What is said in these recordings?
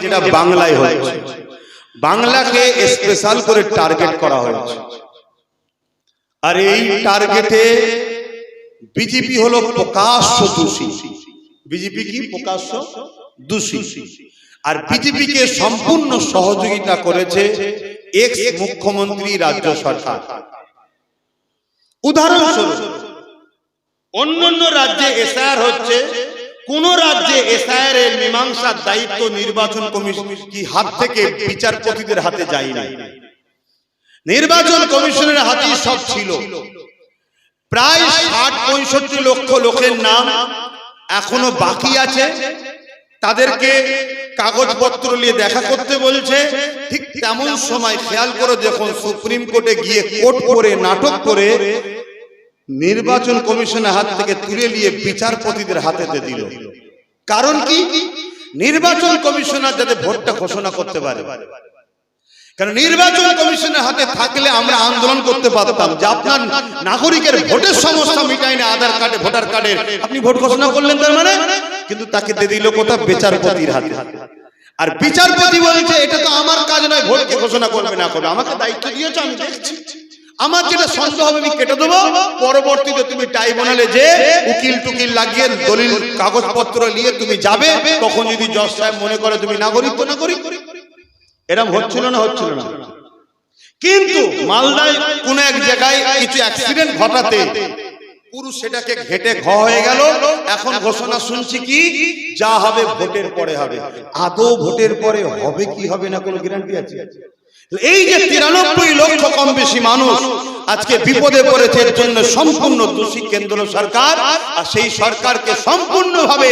যেটা বাংলায় হচ্ছে, বাংলাকে স্পেশাল করে টার্গেট করা হয়েছে। আর এই টার্গেটে বিজেপি হলো প্রকাশ্য দোষী। বিজেপি কি প্রকাশ্য দোষী। আর বিজেপিকে সম্পূর্ণ সহযোগিতা করেছে এক্স মুখ্যমন্ত্রী, রাজ্য সরকার। উদাহরণস্বরূপ অন্যান্য রাজ্যে এসআইআর হচ্ছে, কোন রাজ্যে এসআইআর এর মীমাংসার দায়িত্ব নির্বাচন কমিশন কি হাত থেকে বিচারপতিদের হাতে যায়নি, নির্বাচন কমিশনের হাতেই সব ছিল। প্রায় ৬০-৬৫ লক্ষ লোকের নাম এখনো বাকি আছে, তাদেরকে কাগজপত্র নিয়ে দেখা করতে বলছে। ঠিক তেমন সময় খেয়াল করে দেখুন, সুপ্রিম কোর্টে গিয়ে কোর্ট করে নাটক করে নির্বাচন কমিশনের হাত থেকে তুলে নিয়ে বিচারপতিদের হাতে দিল। কারণ কি? নির্বাচন কমিশনার যাতে ভোটটা ঘোষণা করতে পারে। কারণ নির্বাচন কমিশনের হাতে থাকলে আমরা আন্দোলন করতে পারতাম যে আপনার নাগরিকের ভোটের সমস্যা মিটাই না, আধার কার্ডে ভোটার কার্ডের আপনি ভোট ঘোষণা করলেন তার মানে, কিন্তু তাকে দিয়ে দিল কোথা? বিচারপতির হাতে। আর বিচারপতি বলছে এটা তো আমার কাজ নয়, ভোটকে ঘোষণা করবে না করবে, আমাকে দায়িত্ব দিয়েছে, আমি দেখছি, আমার যেটা সন্দেহ হবে আমি কেটে দেবো। পরবর্তীতে তুমি ট্রাইব্যুনালে যে উকিল টুকিল লাগিয়ে দলিল কাগজপত্র নিয়ে তুমি যাবে, তখন যদি জজ সাহেব মনে করে তুমি নাগরিক তো নাগরিক। এরকম হচ্ছিল না? হচ্ছিল না। কিন্তু মালদায় কোন এক জায়গায় কিছু অ্যাক্সিডেন্ট ঘটাতে পুরো সেটাকে ঘেটে ঘ হয়ে গেল। এখন ঘোষণা শুনছি কি যা হবে ভোটের পরে হবে। আদৌ ভোটের পরে হবে কি হবে না কোনো গ্যারান্টি আছে? এই যে 93 লক্ষ কম বেশি মানুষ আজকে বিপদে পড়েছে, এর জন্য সম্পূর্ণ দোষী কেন্দ্র সরকার। আর সেই সরকারকে সম্পূর্ণভাবে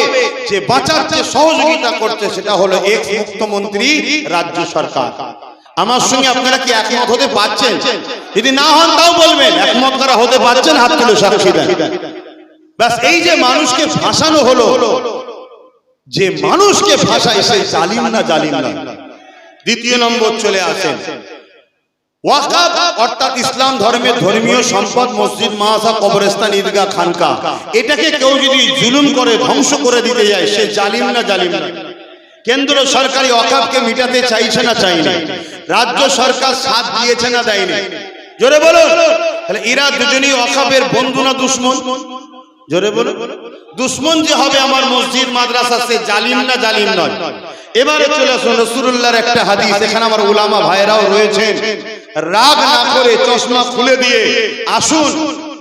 যে বাঁচাতে সহযোগিতা করছে সেটা হলো এক্স মুখ্যমন্ত্রী, রাজ্য সরকার। আমার সঙ্গে আপনারা কি একমত হতে পারছেন? যদি না হন তাও বলবেন একমত করা হতে পারছেন, হাত তুলে সাক্ষী দেন। ব্যাস, এই যে মানুষকে ভাসানো হলো, যে মানুষকে ভাসায় সেই জালিম না জালিম না। দ্বিতীয় নম্বর চলে আসেন ওয়াকফ, অর্থাৎ ইসলাম ধর্মের ধর্মীয় সম্পদ, মসজিদ, মাদ্রাসা, কবরস্থান, ঈদগাহ, খানকা, এটাকে কেউ যদি জুলুম করে ধ্বংস করে দিতে যায় সে জালিম না জালিম না? কেন্দ্র সরকারি ওয়াকফকে মিটাতে চাইছে না চাইনি? রাজ্য সরকার সাথ দিয়েছে না দেয়নি? জোরে বলো। তাহলে এরা দুজনই ওয়াকফের বন্ধু না দুশমন? জোরে বলো। দুশমন যে হবে আমার মসজিদ মাদ্রাসা, সে জালিম না জালিম নয়? এবারে চলে আসুন রাসূলুল্লাহর একটা হাদিস। এখানে আমার উলামা ভাইরাও রয়েছেন, রাগ না করে চশমা খুলে দিয়ে আসুন।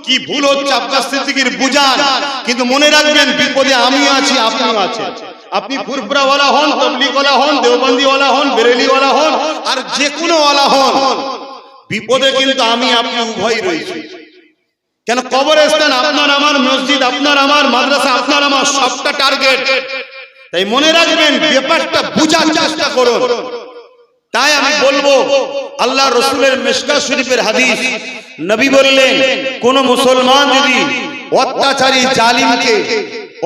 কি ভুল হচ্ছে আব্বাস সিদ্দিকীর বুঝান, কিন্তু মনে রাখবেন বিপদে আমি আছি, আপনিও আছেন। আপনি ফুরফুরাওয়ালা হন, তবলিগওয়ালা হন, দেওবন্দিওয়ালা হন, বেরেলিওয়ালা হন, আর যে কোনো ওয়ালা হন, বিপদে কিন্তু আমি আপনি উভয়ই রয়েছি। কেন? কবরস্থান আপনার আমার, মসজিদ আপনার আমার, মাদ্রাসা আপনার আমার, সবটা টার্গেট। তাই মনে রাখবেন, ব্যাপারটা বুঝার চেষ্টা করুন। তাই আমি বলবো, আল্লাহ রসুলের মিশকাত শরীফের হাদিস, নবী বললেন কোন মুসলমান যদি অত্যাচারী জালিমকে,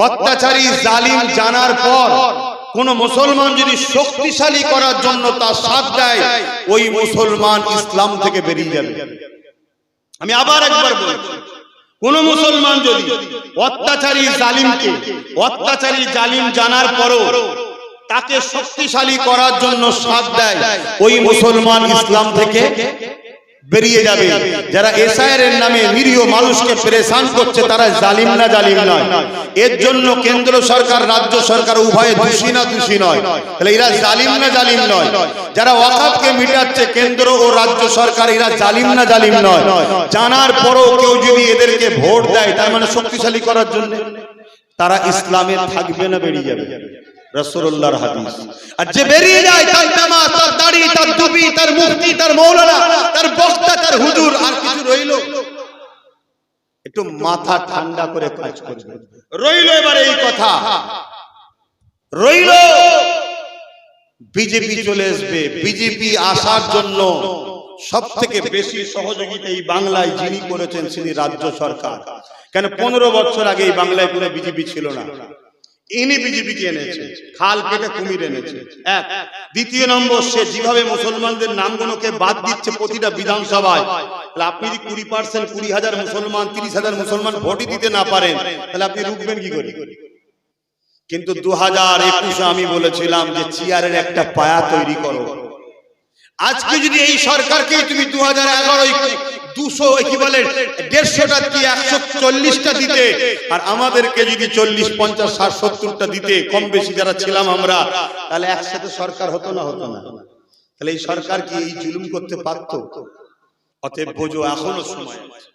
অত্যাচারী জালিম জানার পর কোন মুসলমান যদি শক্তিশালী করার জন্য তার সাথ দেয়, ওই মুসলমান ইসলাম থেকে বেরিয়ে যাবে। আমি আবার একবার বলছি, কোন মুসলমান যদি অত্যাচারী জালিমকে, অত্যাচারী জালিম জানার পরও তাকে শক্তিশালী করার জন্য সাথ দেয়, ওই মুসলমান ইসলাম থেকে বেরিয়ে যাবে। যারা এসআইআর এর নামে নিরীহ মানুষকে পেরেশান করছে তারা জালিম না জালিম নয়? এর জন্য কেন্দ্র সরকার, রাজ্য সরকার উভয়ে দোষী না দোষী নয়? তাহলে এরা জালিম না জালিম নয়? যারা ওয়াকফকে মিটাচ্ছে কেন্দ্র ও রাজ্য সরকার, এরা জালিম না জালিম নয়? জানার পরও কেউ যদি এদেরকে ভোট দেয়, তার মানে শক্তিশালী করার জন্য, তারা ইসলামে থাকবে না বেরিয়ে যাবে? রাসূলুল্লাহর হাদিস। আর যে বেরিয়ে যায়, তার নামাজ, তার দাড়ি, তার টুপি, তার মুফতি, তার মাওলানা, তার বক্তা, তার হুজুর, আর কিছু রইল? একটু মাথা ঠান্ডা করে কাজ করবে। রইল এবারে এই কথা, রইল বিজেপি চলে আসবে। বিজেপি আসার জন্য সব থেকে বেশি সহযোগিতা এই বাংলায় যিনি করেছেন তিনি রাজ্য সরকার। কেন? 15 বছর আগে এই বাংলায় কোনো বিজেপি ছিল না, ইনি বিজেপিকে এনেছে, খাল কেটে কুমির এনেছে। এক। দ্বিতীয় নম্বর, সে যেভাবে মুসলমানদের নামগুলোকে বাদ দিচ্ছে প্রতিটা বিধানসভায়, তাহলে আপনি যদি 20%, 20,000 মুসলমান, 30,000 মুসলমান ভোটই দিতে না পারেন, তাহলে আপনি রুখবেন কি করে? কিন্তু 2021 আমি বলেছিলাম যে চেয়ারের একটা পায়া তৈরি করো। আজকে যদি এই সরকারকে তুমি 2011 200 কি বলে 150টা কি 140টা দিতে, আর আমাদেরকে যদি 40 50 60 70টা দিতে, কম বেশি যারা ছিলাম আমরা, তাহলে একসাথে সরকার হতো না? হতো না। তাহলে এই সরকার কি এই জুলুম করতে পারত? অতএব বোঝো, এখনো সময় আছে,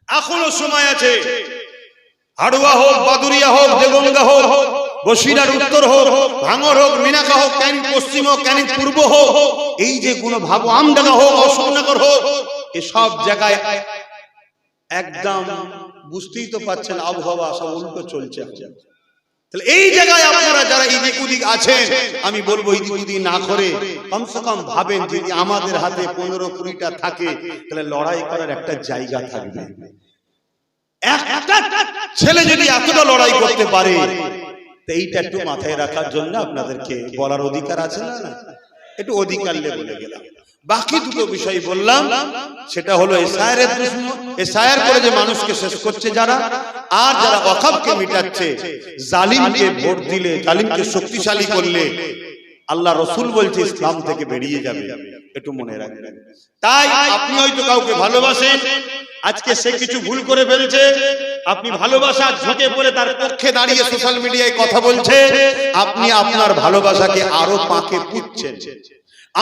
এখনো সময় আছে। হাড়ুয়া হোক, বাদুরিয়া হোক, দেগঙ্গা হোক, বসিরার উত্তর হোক, ভাঙর হোক, মিনাকা হোক, ক্যানিং পশ্চিম হোক, ক্যানিং পূর্ব হোক, এই যে কোনো ভাবো আমডাঙ্গা হোক, অশোকনগর হোক, এসব জায়গায় একদম বুঝতেই তো পাচ্ছেন আবহাওয়া সব উল্টো চলছে। তাহলে এই জায়গায় আপনারা যারা এদিক ওদিক আছেন, আমি বলবো এদিক ওদিক না করে কমসে কম ভাবেন যদি আমাদের হাতে 15-20টা থাকে, তাহলে লড়াই করার একটা জায়গা থাকবে। একটা ছেলে যদি এতটা লড়াই করতে পারে, তো এইটা একটু মাথায় রাখার জন্য আপনাদেরকে বলার অধিকার আছে না? একটু অধিকার বলে গেলাম। বাকি দুটো বিষয় বললাম, সেটা হলো এসআইআর দুশমন, এসআইআর করে যে মানুষকে শেষ করছে যারা, আর যারা ওয়াকফকে মিটাচ্ছে। জালিমকে ভোট দিলে, জালিমকে শক্তিশালী করলে আল্লাহ রাসূল বলছে ইসলাম থেকে বেরিয়ে যাবে, একটু মনে রাখবেন। তাই আপনি হয়তো কাউকে ভালোবাসেন, আজকে সে কিছু ভুল করে ফেলছে, আপনি ভালোবাসা ঝুঁকে পড়ে তার পক্ষে দাঁড়িয়ে সোশ্যাল মিডিয়ায় কথা বলছে, আপনি আপনার ভালোবাসাকে আরো পাকে পুঁতছেন।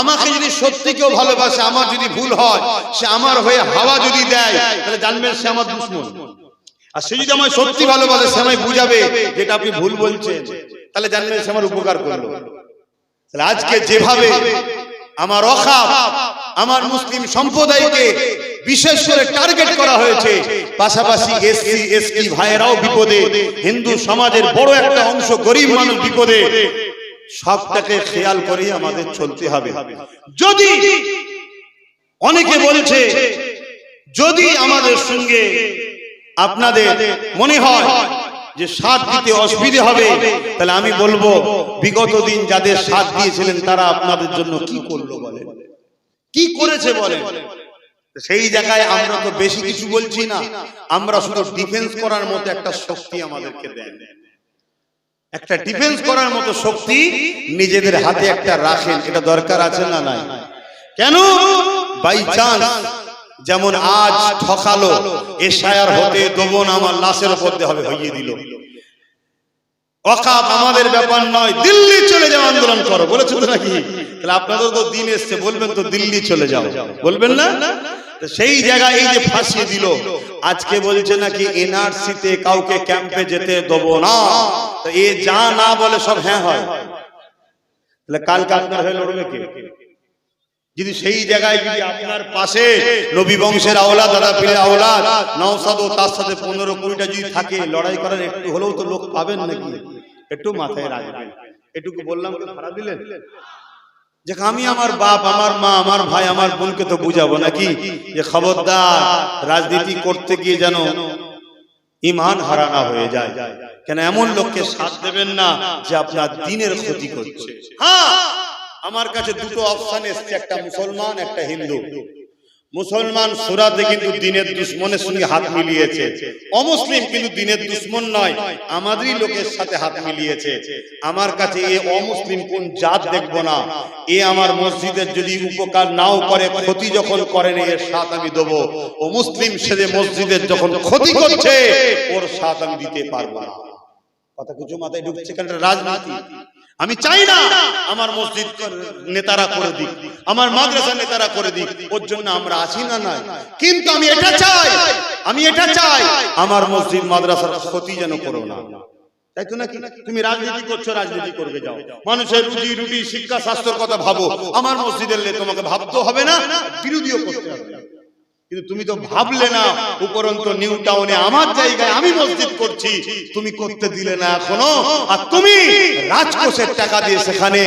আমাকে যদি সত্যি কেউ ভালোবাসে, আমার যদি ভুল হয়, সে আমার হয়ে হাওয়া যদি দেয়, তাহলে জানবেন সে আমার দুশমন। আর সে যদি আমায় সত্যি ভালোবাসে, সে আমায় বুঝাবে যেটা আপনি ভুল বলছেন, তাহলে জানবেন সে আমার উপকার করলো। তাহলে আজকে যেভাবে আমার ওয়াকফ, আমার মুসলিম সম্প্রদায়কে বিশেষ করে টার্গেট করা হয়েছে, পাশাপাশি এসসি এসটি ভাইয়েরাও বিপদে, হিন্দু সমাজের বড় একটা অংশ গরিব মানুষ বিপদে, সবটাকে খেয়াল করেই আমাদের চলতে হবে। যদি অনেকে বলছে যদি আমাদের সঙ্গে আপনাদের মনে হয় যে সাথ দিতে অসুবিধা হবে, তাহলে আমি বলবো বিগত দিন যাদের সাথ দিয়েছিলেন তারা আপনাদের জন্য কি করলো বলেন, কি করেছে বলেন। সেই জায়গায় আমরা তো বেশি কিছু বলছি না, আমরা শুধু ডিফেন্স করার মতো একটা শক্তি আমাদেরকে দেন, একটা ডিফেন্স করার মতো শক্তি নিজেদের হাতে একটা রাখেন, এটা দরকার আছে না? নাই। কেন? বাই চান্স যেমন আজ ঠকালো, এসআইআর হতে দেবো না, আমার লাশের উপর দিয়ে হবে, হইয়ে দিল। ওয়াকফ আমাদের ব্যাপার নয়, দিল্লি চলে যাও আন্দোলন করো, বলেছে তো নাকি? তাহলে আপনাদের তো দিন এসছে, বলবেন তো দিল্লি চলে যাও, বলবেন না? সেই জায়গায় এই যে ফাঁসিয়ে দিল, আজকে বলছে নাকি এনআরসিতে কাউকে ক্যাম্পে যেতে দেবো না, তো এ যা না বলে সব হ্যাঁ হয়। তাহলে কালকে আপনার হয়ে লড়বে কে? যদি সেই জায়গায় যদি আপনার পাশে নবী বংশের আওলাদ, দাদা পীরের আওলাদ, নওশাদ ও তার সাথে 15-20টা যদি থাকে, লড়াই করার একটু হলেও তো লোক পাবেন নাকি? একটু মাথায় রাখবেন। এটুকু বললাম, তো ভাড়া দিলেন যে আমি আমার বাপ, আমার মা, আমার ভাই, আমার বোনকে তো বুঝাবো নাকি যে খবরদার রাজনীতি করতে গিয়ে যেন ঈমান হারানা হয়ে যায়। কেন এমন লোককে সাথ দেবেন না যে আপনার দ্বীনের ক্ষতি করছে। হ্যাঁ, আমার কাছে দুটো অপশন এসেছে, একটা মুসলমান, একটা হিন্দু। মুসলমান সূরাতে কিন্তু দ্বীনের দুশমনের সঙ্গে হাত মিলিয়েছে, অমুসলিম কিন্তু দ্বীনের দুশমন নয়, আমাদেরই লোকের সাথে হাত মিলিয়েছে। আমার কাছে এ অমুসলিম কোন জাত দেখবো না, এ আমার মসজিদের যদি উপকার নাও করে, ক্ষতি যখন করেন এর সাথ আমি দেবো। ও মুসলিম সেজে মসজিদের যখন ক্ষতি করছে, ওর সাথ আমি দিতে পারবো না। কথা কিছু মাথায় ঢুকছে? কেন? রাজনীতি আমি চাই না আমার মসজিদ নেতারা করে দিক, আমার মাদ্রাসা নেতারা করে দিক, ওর জন্য আমরা আছি না? নাই। কিন্তু আমি এটা চাই আমার মসজিদ মাদ্রাসার ক্ষতি যেন করো না, তাই তো নাকি? তুমি রাজনীতি করছো, রাজনীতি করবে যাও, মানুষের রুজি রুটি শিক্ষা স্বাস্থ্যের কথা ভাবো, আমার মসজিদের তোমাকে ভাবতে হবে না, বিরোধীও করতে হবে না। কিন্তু তুমি তো ভাবলে না, উপরন্ত নিউ টাউনে আমার জায়গায় আমি মসজিদ করছি, তুমি করতে দিলে না এখনো, আর তুমি রাজকোষের টাকা দিয়ে সেখানে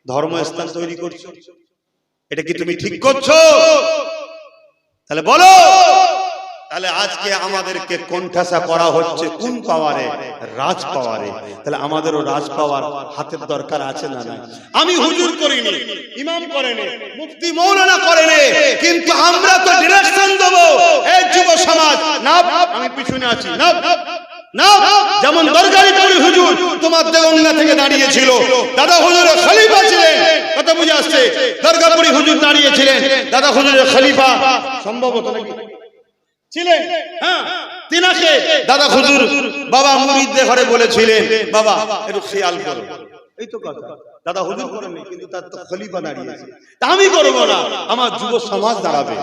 ধর্মস্থান তৈরি করছো। এটা কি তুমি ঠিক করছো? তাহলে বলো, তাহলে আজকে আমাদেরকে কোণঠাসা করা হচ্ছে কোন পাওয়ারে? রাজ পাওয়ারে। তাহলে আমাদেরও রাজ পাওয়ার হাতের দরকার আছে না? নাই। আমি হুজুর করিনি, ইমাম করেনি, মুফতি মৌলানা করেনি, কিন্তু আমরা তো ডিরেকশন দেব। এই যুব সমাজ, না আমি পিছনে আছি, না না, যেমন দরগারীপুরি হুজুর তোমার দেগঙ্গা থেকে দাঁড়িয়েছিল, দাদা হুজুরের খলিফা ছিলেন, কথা বুঝে আসছে, দরগাপুরি হুজুর দাঁড়িয়েছিলেন, দাদা হুজুরের খলিফা সম্ভবত নাকি ছিলেন, হ্যাঁ, তিনাকে দাদা হুজুর বাবা মুরিদদের ঘরে বলেছিলেন, বাবা একটু খেয়াল করো, এই তো কথা, দাদা হুজুর করেননি কিন্তু তার তো খলিফা দাঁড়িয়েছে, তা আমি করব না, আমার যুব সমাজ দাঁড়াবে,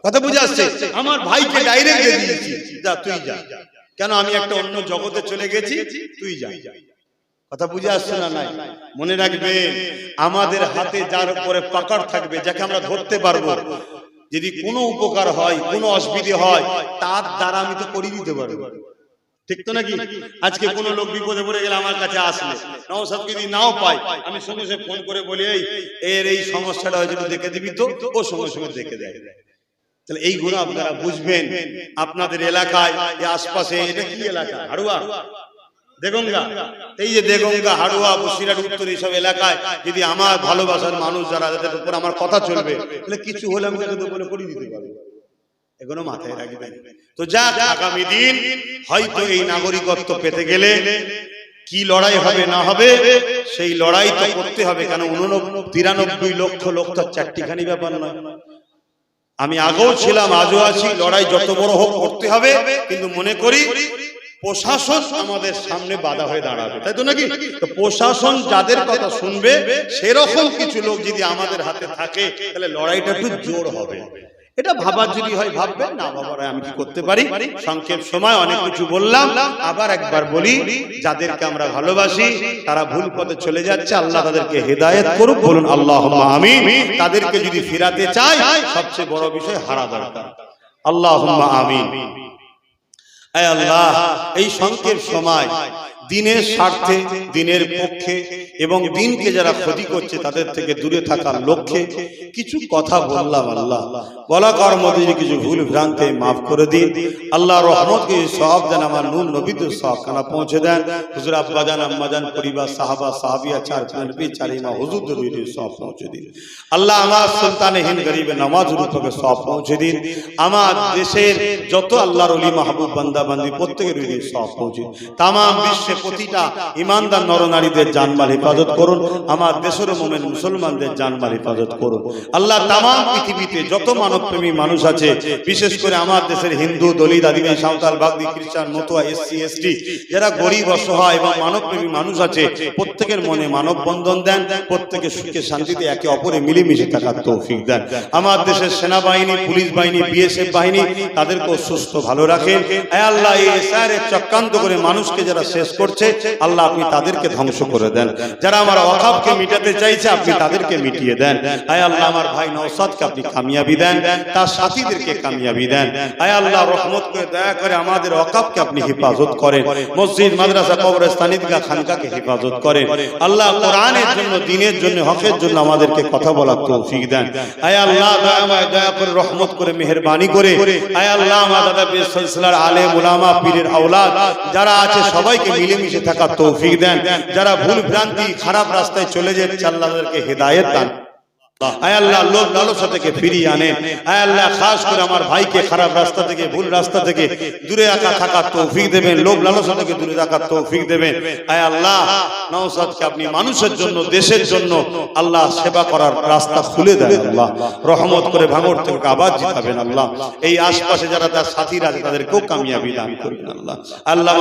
কথা বুঝে আসছে, আমার ভাইকে ডাইরেক্ট দিয়ে দিয়েছি, যা তুই যা, কেন আমি একটা অন্য জগতে চলে গেছি, তুই যা, কথা বুঝে আসছে না? নাই, মনে রাখবে আমাদের হাতে যার উপরে পাকড় থাকবে, যাকে আমরা ধরতে পারবো, যদি কোনো উপকার হয়, কোনো অসুবিধা হয়, তার দ্বারা আমি তো করে দিতে পারবো, ঠিক তো নাকি? আজকে কোনো লোক বিপদে পড়ে গেলে আমার কাছে আসলে নওশাদ যদি নাও পাই, আমি সঙ্গে সঙ্গে ফোন করে বলি, এই সমস্যাটা হয়েছে দেখে দিবি তো, ও সঙ্গে সঙ্গে দেখে দেয়। তাহলে এই গুণ আপনারা বুঝবেন, আপনাদের এলাকায় আশপাশে, এটা কি এলাকা? হাড়ুয়া, দেগঙ্গা, এই যে দেগঙ্গা, হাড়ুয়া, বসিরহাট, উত্তর, এইসব এলাকায় যদি আমার ভালোবাসার মানুষ যারা, যাদের উপর আমার কথা চলবে, তাহলে কিছু হলে আমি তাদের উপরে করে দিতে পারবো, এগুলো মাথায় রাখবেন। তো যাক, আগামী দিন হয়তো এই নাগরিকত্ব পেতে গেলে কি লড়াই হবে না হবে, সেই লড়াই তো করতে হবে, কেন 93 লক্ষ লোক তো চারটিখানি ব্যাপার নয়। আমি আগেও ছিলাম, আজও আছি, লড়াই যত বড় হোক করতে হবে, কিন্তু মনে করি প্রশাসন আমাদের সামনে বাধা হয়ে দাঁড়াবে, তাই তো নাকি? তো প্রশাসন যাদের কথা শুনবে, সেরকম কিছু লোক যদি আমাদের হাতে থাকে, তাহলে লড়াইটা একটু জোর হবে। এটা ভাবার যদি হয় ভাববে, না ভাবার হয় আমি কি করতে পারি। সংক্ষেপ সময় অনেক কিছু বললাম, আবার একবার বলি, যাদেরকে আমরা ভালোবাসি তারা ভুল পথে চলে যাচ্ছে, আল্লাহ তাদেরকে হেদায়েত করুক, বলুন আল্লাহুম্মা আমিন। তাদেরকে যদি ফিরাতে চাই, সবচেয়ে বড় বিষয় হারা দরকার, আল্লাহুম্মা আমিন। আয় আল্লাহ, এই সংক্ষেপ সময় দিনের স্বার্থে, দিনের পক্ষে এবং দিনকে যারা ক্ষতি করছে তাদের থেকে দূরে থাকার লক্ষ্যে কিছু কথা বললাম। আল্লাহ বলা কর্ম যদি কিছু ভুল ভ্রান্তি মাফ করে দিন। আল্লাহ রহমতকে সওয়াব দেন, আমার নূর নবীদের সওয়াবখানা পৌঁছে দেন। হুজুর আব্বাজান আম্মাজান পরিবার, সাহাবা সাহাবিয়া, চার নবী, চার ইমাম হুজুরদের রুহির সওয়াব পৌঁছে দিন। আল্লাহ আমার সন্তানহীন গরিবের নামাজ রূপকে সওয়াব পৌঁছে দিন। আমার দেশের যত আল্লাহর ওলি মাহবুব বান্দা বান্দি প্রত্যেকের রুহির সওয়াব পৌঁছে দিন। তাম বিশ্বে প্রতিটা ইমানদার নরনারীদের জানমাল হেফাজত করুন। আমার দেশের মুমিন মুসলমানদের জানমাল হেফাজত করুন। আল্লাহ তাম পৃথিবীতে যত মানবপ্রেমী মানুষ আছে, বিশেষ করে আমার দেশের হিন্দু, দলিত, আদিবাসী, সাঁওতাল, বাগদি, খ্রিস্টান, মতুয়া, এসসি, এসটি, যারা গরিব, অসহায় এবং মানবপ্রেমী মানুষ আছে, প্রত্যেকের মনে মানব বন্ধন দেন, প্রত্যেকে সুখে শান্তিতে একে অপরে মিলেমিশে থাকার তৌফিক দেন। আমার দেশের সেনাবাহিনী, পুলিশ বাহিনী, বিএসএফ বাহিনী, তাদেরকেও সুস্থ ভালো রাখেন। আয় আল্লাহ, এই এসআইআর চক্রান্ত করে মানুষকে যারা শেষ করছে, আল্লাহ আপনি তাদেরকে ধ্বংস করে দেন। যারা আমার ওয়াকফকে মিটাতে চাইছে, আপনি তাদেরকে মিটিয়ে দেন। আয় আল্লাহ, আমার ভাই নওশাদকে আপনি কামিয়াবি দেন, তার সাথীদেরকে কামিয়াবি দেন। আয় আল্লাহ, রহমত করে দয়া করে আমাদের ওয়াকফকে আপনি হেফাজত করেন। মসজিদ, মাদ্রাসা, কবরস্থান, ঈদগাহ, খানকাকে হেফাজত করেন। আল্লাহ কোরআনের জন্য, দ্বীনের জন্য, হকের জন্য আমাদেরকে কথা বলার তৌফিক দেন। আয় আল্লাহ, দয়া করে, রহমত করে, মেহেরবানি করে, আয় আল্লাহ, আমার দাদা পীর সিলসিলার আলেম উলামা, পীরের আওলাদ যারা আছে সবাইকে মিলেমিশে থাকার তৌফিক দেন। যারা ভুল ভ্রান্তি, খারাপ রাস্তায় চলে যাচ্ছে, আল্লাহ তাদেরকে হেদায়েত দান। আয় আল্লাহ, লোভ লালসা থেকে ফিরিয়ে আনেন। আয় আল্লাহ, খাস করে আমার ভাইকে খারাপ রাস্তা থেকে, ভুল রাস্তা থেকে দূরে থাকার তৌফিক দেবেন, লোভ লালসা থেকে দূরে থাকার তৌফিক দেবেন। আয় আল্লাহ, নওশাদকে আপনি মানুষের জন্য, দেশের জন্য আল্লাহ সেবা করার রাস্তা খুলে দেন। আল্লাহ রহমত করে ভাঙড় থেকে আবার জিতাবেন। আল্লাহ এই আশপাশে যারা তার সাথীরা আছে তাদেরকেও কামিয়াবি দান করবেন। আল্লাহ আল্লাহ